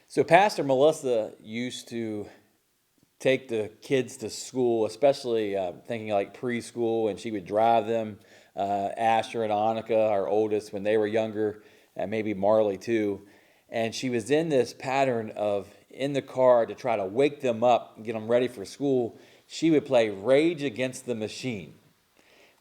So Pastor Melissa used to take the kids to school, especially thinking like preschool, and she would drive them, Asher and Annika, our oldest, when they were younger, and maybe Marley too. And she was in this pattern of in the car to try to wake them up and get them ready for school. She would play Rage Against the Machine,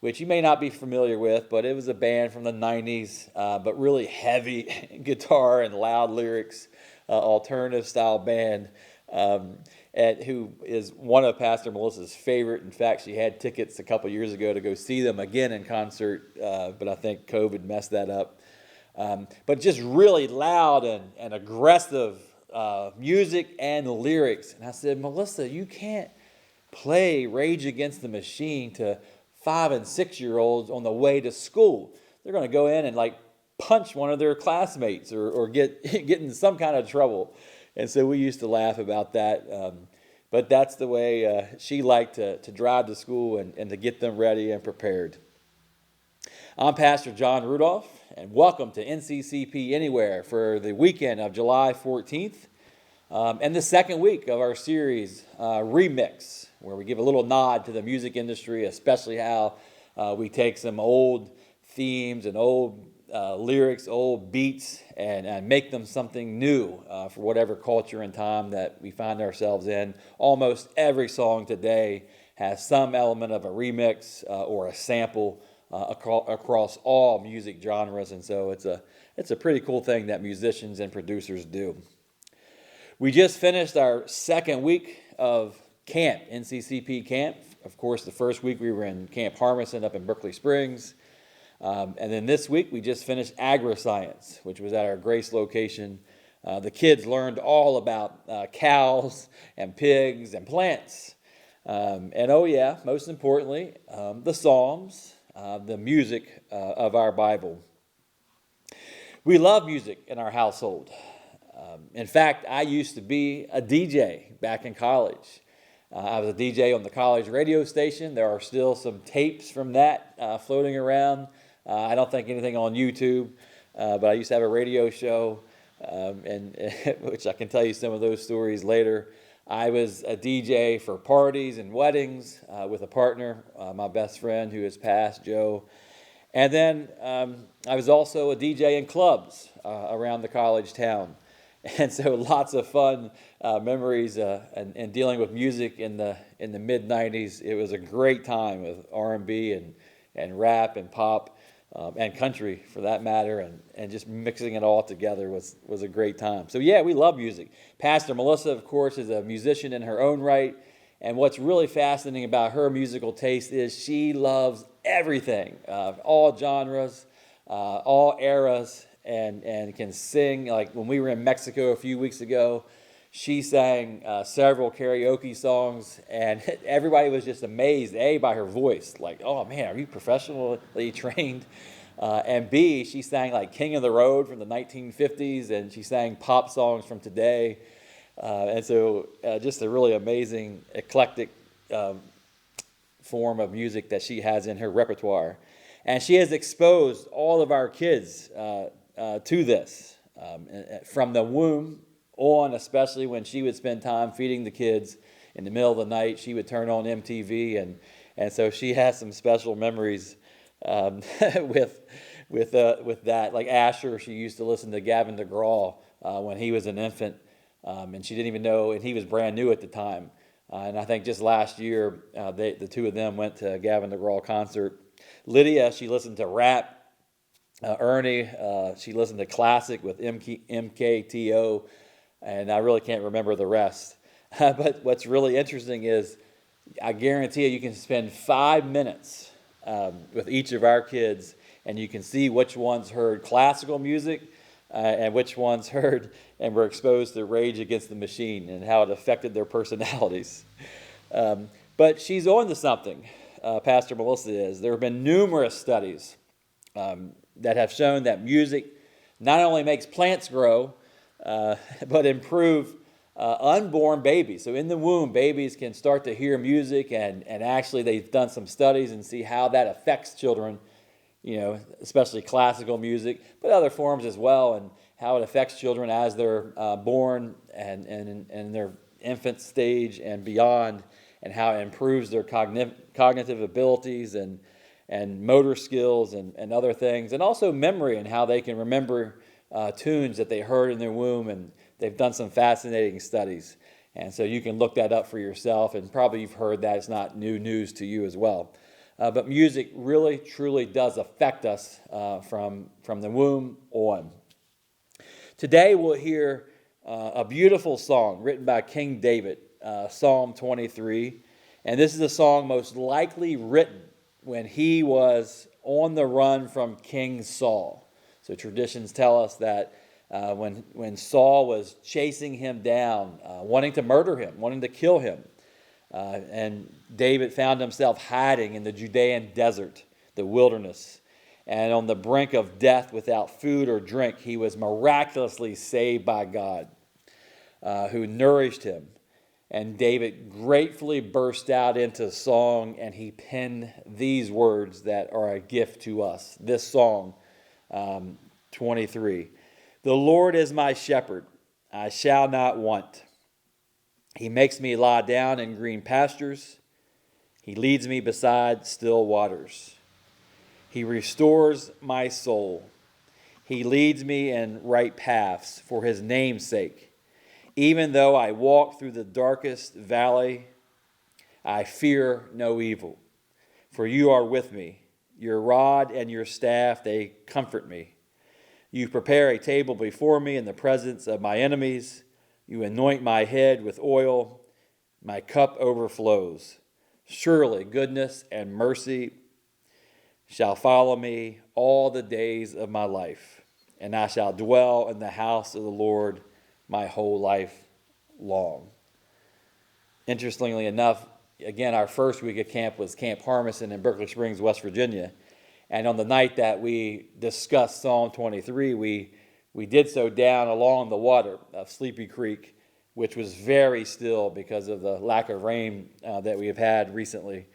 which you may not be familiar with, but it was a band from the 90s, but really heavy guitar and loud lyrics, alternative style band, who is one of Pastor Melissa's favorite. In fact, she had tickets a couple years ago to go see them again in concert, but I think COVID messed that up. But just really loud and aggressive music and lyrics. And I said, Melissa, you can't play Rage Against the Machine to 5 and 6 year olds on the way to school. They're going to go in and like punch one of their classmates or get in some kind of trouble. And so we used to laugh about that. But that's the way she liked to drive to school and to get them ready and prepared. I'm Pastor John Rudolph, and welcome to NCCP Anywhere for the weekend of July 14th and the second week of our series, Remix, where we give a little nod to the music industry, especially how we take some old themes and old lyrics, old beats, and make them something new for whatever culture and time that we find ourselves in. Almost every song today has some element of a remix or a sample across all music genres, and so it's a pretty cool thing that musicians and producers do. We just finished our second week of camp, NCCP camp. Of course, the first week we were in Camp Harmison up in Berkeley Springs. And then this week we just finished Agri-Science, which was at our Grace location. The kids learned all about cows and pigs and plants. And oh yeah, most importantly, the Psalms, the music of our Bible. We love music in our household. In fact, I used to be a DJ back in college. I was a DJ on the college radio station. There are still some tapes from that floating around. I don't think anything on YouTube, but I used to have a radio show, and which I can tell you some of those stories later. I was a DJ for parties and weddings with a partner, my best friend who has passed, Joe. And then I was also a DJ in clubs around the college town. And so lots of fun memories and dealing with music in the mid-90s. It was a great time with R&B and rap and pop and country for that matter, and just mixing it all together was a great time. So yeah, we love music. Pastor Melissa, of course, is a musician in her own right, and what's really fascinating about her musical taste is she loves everything, all genres, all eras, and can sing. Like when we were in Mexico a few weeks ago, she sang several karaoke songs, and everybody was just amazed, A, by her voice. Like, oh man, are you professionally trained? And B, she sang like King of the Road from the 1950s, and she sang pop songs from today. And so just a really amazing, eclectic form of music that she has in her repertoire. And she has exposed all of our kids to this from the womb on, especially when she would spend time feeding the kids in the middle of the night. She would turn on MTV, and so she has some special memories with that. Like Asher, she used to listen to Gavin DeGraw when he was an infant, and she didn't even know, and he was brand new at the time. And I think just last year, the two of them went to a Gavin DeGraw concert. Lydia, she listened to rap. Ernie, she listened to classic with MKTO, and I really can't remember the rest. But what's really interesting is I guarantee you can spend 5 minutes with each of our kids, and you can see which ones heard classical music and which ones heard and were exposed to Rage Against the Machine and how it affected their personalities. But she's on to something, Pastor Melissa is. There have been numerous studies that have shown that music not only makes plants grow, but improve unborn babies. So in the womb, babies can start to hear music, and actually they've done some studies and see how that affects children, especially classical music, but other forms as well, and how it affects children as they're born and in their infant stage and beyond, and how it improves their cognitive abilities and motor skills and other things, and also memory and how they can remember tunes that they heard in their womb, and they've done some fascinating studies. And so you can look that up for yourself, and probably you've heard that. It's not new news to you as well. But music really, truly does affect us from the womb on. Today we'll hear a beautiful song written by King David, Psalm 23. And this is a song most likely written when he was on the run from King Saul. So traditions tell us that when Saul was chasing him down, wanting to murder him, wanting to kill him, and David found himself hiding in the Judean desert, the wilderness, and on the brink of death without food or drink, he was miraculously saved by God, who nourished him. And David gratefully burst out into song, and he penned these words that are a gift to us. This song, 23. The Lord is my shepherd, I shall not want. He makes me lie down in green pastures. He leads me beside still waters. He restores my soul. He leads me in right paths for his name's sake. Even though I walk through the darkest valley, I fear no evil, for you are with me. Your rod and your staff, they comfort me. You prepare a table before me in the presence of my enemies. You anoint my head with oil. My cup overflows. Surely goodness and mercy shall follow me all the days of my life, and I shall dwell in the house of the Lord my whole life long. Interestingly enough, again, our first week of camp was Camp Harmison in Berkeley Springs, West Virginia. And on the night that we discussed Psalm 23, we did so down along the water of Sleepy Creek, which was very still because of the lack of rain that we have had recently.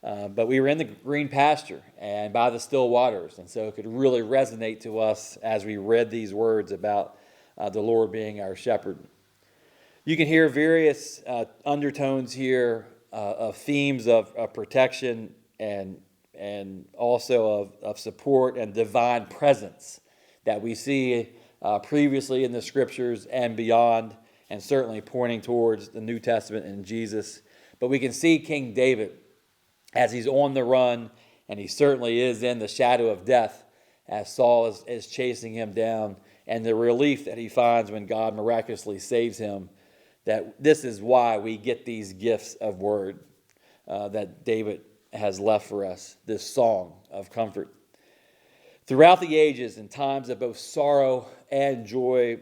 But we were in the green pasture and by the still waters, and so it could really resonate to us as we read these words about the Lord being our shepherd. You can hear various undertones here of themes of protection and also of support and divine presence that we see previously in the scriptures and beyond, and certainly pointing towards the New Testament and Jesus. But we can see King David as he's on the run, and he certainly is in the shadow of death as Saul is chasing him down, and the relief that he finds when God miraculously saves him, that this is why we get these gifts of word that David has left for us, this song of comfort. Throughout the ages, in times of both sorrow and joy,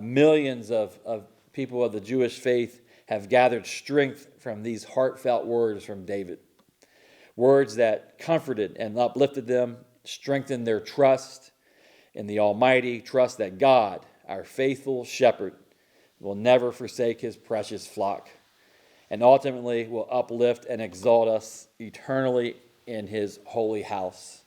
millions of people of the Jewish faith have gathered strength from these heartfelt words from David. Words that comforted and uplifted them, strengthened their trust in the Almighty, trust that God, our faithful shepherd, will never forsake his precious flock, and ultimately will uplift and exalt us eternally in his holy house.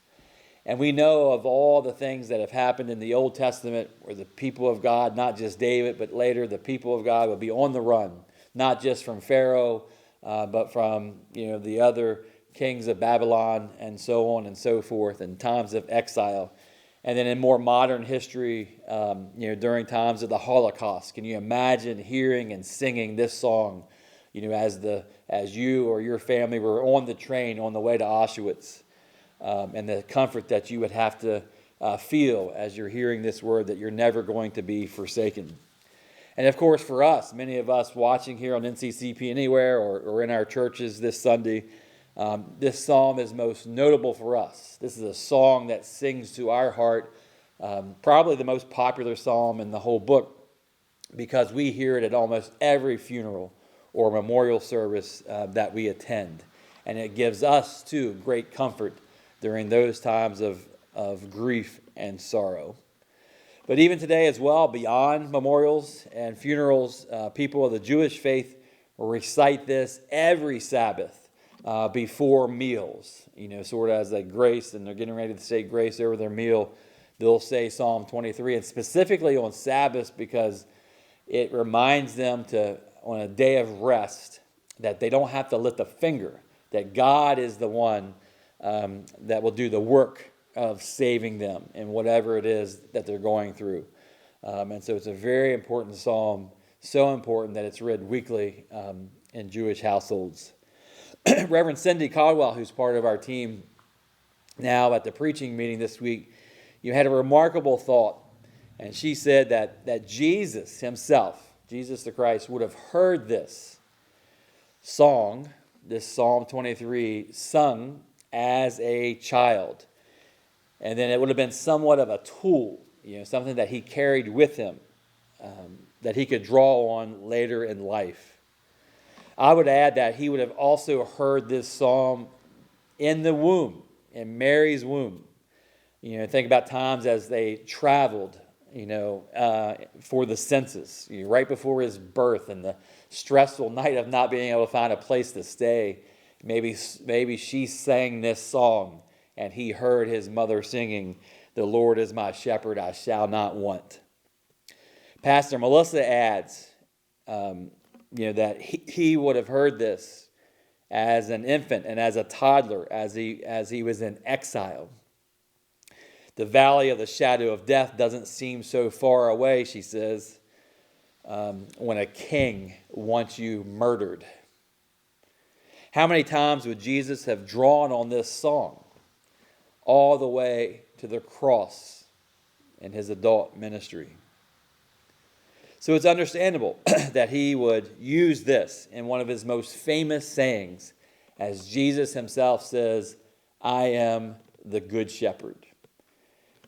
And we know of all the things that have happened in the Old Testament where the people of God, not just David, but later the people of God will be on the run, not just from Pharaoh, but from the other kings of Babylon and so on and so forth, in times of exile. And then in more modern history, during times of the Holocaust, can you imagine hearing and singing this song, as you or your family were on the train on the way to Auschwitz, and the comfort that you would have to feel as you're hearing this word that you're never going to be forsaken. And of course, for us, many of us watching here on NCCP Anywhere or in our churches this Sunday, this psalm is most notable for us. This is a song that sings to our heart, probably the most popular psalm in the whole book, because we hear it at almost every funeral or memorial service that we attend. And it gives us, too, great comfort during those times of grief and sorrow. But even today as well, beyond memorials and funerals, people of the Jewish faith will recite this every Sabbath before meals. Sort of as a grace, and they're getting ready to say grace over their meal, they'll say Psalm 23, and specifically on Sabbath because it reminds them to, on a day of rest, that they don't have to lift a finger, that God is the one that will do the work of saving them in whatever it is that they're going through. And so it's a very important psalm, so important that it's read weekly in Jewish households. Reverend Cindy Caldwell, who's part of our team now at the preaching meeting this week, had a remarkable thought. And she said that Jesus himself, Jesus the Christ, would have heard this song, this Psalm 23, sung as a child. And then it would have been somewhat of a tool, something that he carried with him, that he could draw on later in life. I would add that he would have also heard this psalm in the womb, in Mary's womb. Think about times as they traveled, for the census, right before his birth and the stressful night of not being able to find a place to stay. Maybe she sang this song and he heard his mother singing, "The Lord is my shepherd, I shall not want." Pastor Melissa adds, that he would have heard this as an infant and as a toddler, as he was in exile. The valley of the shadow of death doesn't seem so far away, she says, when a king wants you murdered. How many times would Jesus have drawn on this song all the way to the cross in his adult ministry? So it's understandable that he would use this in one of his most famous sayings, as Jesus himself says, "I am the good shepherd."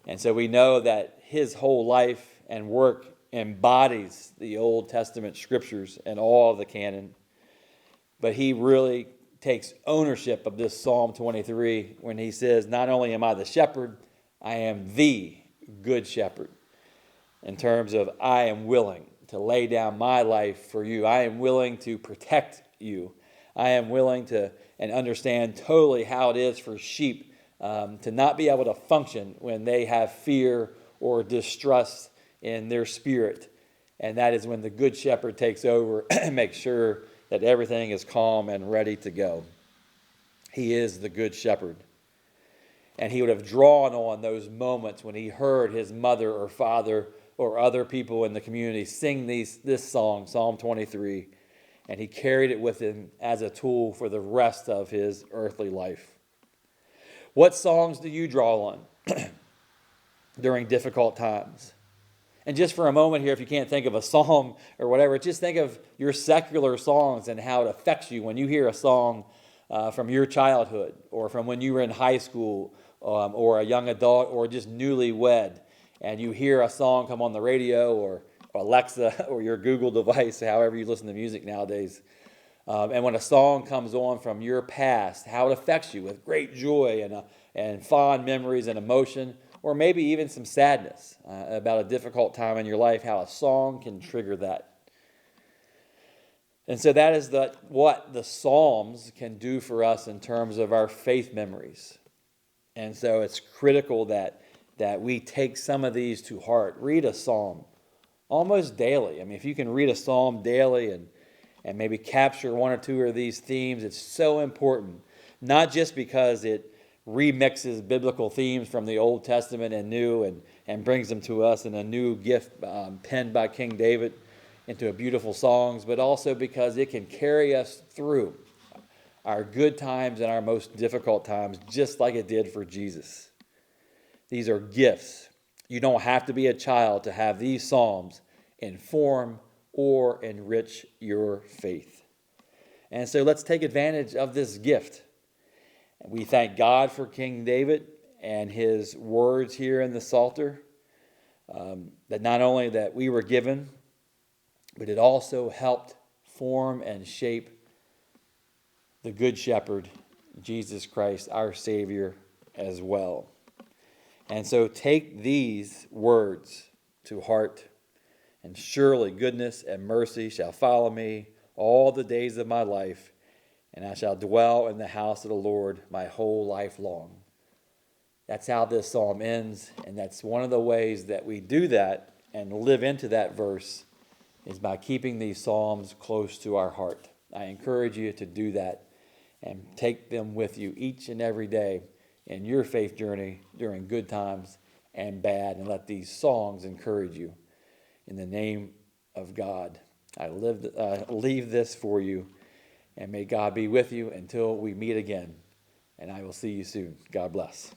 And so we know that his whole life and work embodies the Old Testament scriptures and all of the canon. But he really takes ownership of this Psalm 23 when he says, "Not only am I the shepherd, I am the good shepherd." In terms of, I am willing to lay down my life for you. I am willing to protect you. I am willing to and understand totally how it is for sheep to not be able to function when they have fear or distrust in their spirit. And that is when the good shepherd takes over and makes sure that everything is calm and ready to go. He is the good shepherd. And he would have drawn on those moments when he heard his mother or father or other people in the community sing this song, Psalm 23, and he carried it with him as a tool for the rest of his earthly life. What songs do you draw on during difficult times? And just for a moment here, if you can't think of a song or whatever, just think of your secular songs and how it affects you when you hear a song from your childhood or from when you were in high school or a young adult or just newlywed, and you hear a song come on the radio or Alexa or your Google device, however you listen to music nowadays. And when a song comes on from your past, how it affects you with great joy and fond memories and emotion, or maybe even some sadness about a difficult time in your life, how a song can trigger that. And so that is what the Psalms can do for us in terms of our faith memories. And so it's critical that we take some of these to heart. Read a psalm almost daily. I mean, if you can read a psalm daily and maybe capture one or two of these themes, it's so important. Not just because it remixes biblical themes from the Old Testament and New and brings them to us in a new gift penned by King David into a beautiful songs, but also because it can carry us through our good times and our most difficult times, just like it did for Jesus. These are gifts. You don't have to be a child to have these psalms inform or enrich your faith. And so let's take advantage of this gift. We thank God for King David and his words here in the Psalter, that not only that we were given, but it also helped form and shape the Good Shepherd, Jesus Christ, our Savior, as well. And so take these words to heart, and surely goodness and mercy shall follow me all the days of my life, and I shall dwell in the house of the Lord my whole life long. That's how this psalm ends, and that's one of the ways that we do that and live into that verse is by keeping these psalms close to our heart. I encourage you to do that and take them with you each and every day in your faith journey during good times and bad, and let these songs encourage you. In the name of God, I leave this for you, and may God be with you until we meet again, and I will see you soon. God bless.